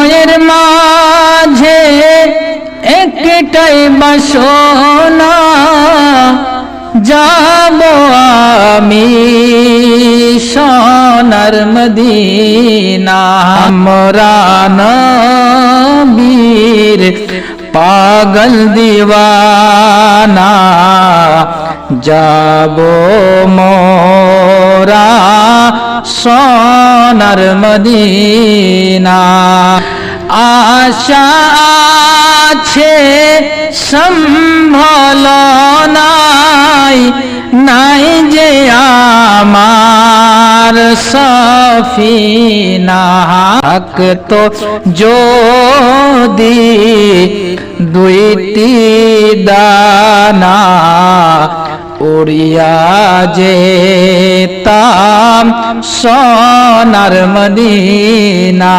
মনের মাঝে একটাই বাসনা, যাব আমি সোনার মদিনা। আমরা নবীর পাগল দিওয়ানা, যাব মোরা সোনার মদিনা। আশা আছে সম্ভল নাই যে আমার সফিনা। হক তো যদি দুইটি দানা, উড়িয়া যেতাম সোনার মদিনা।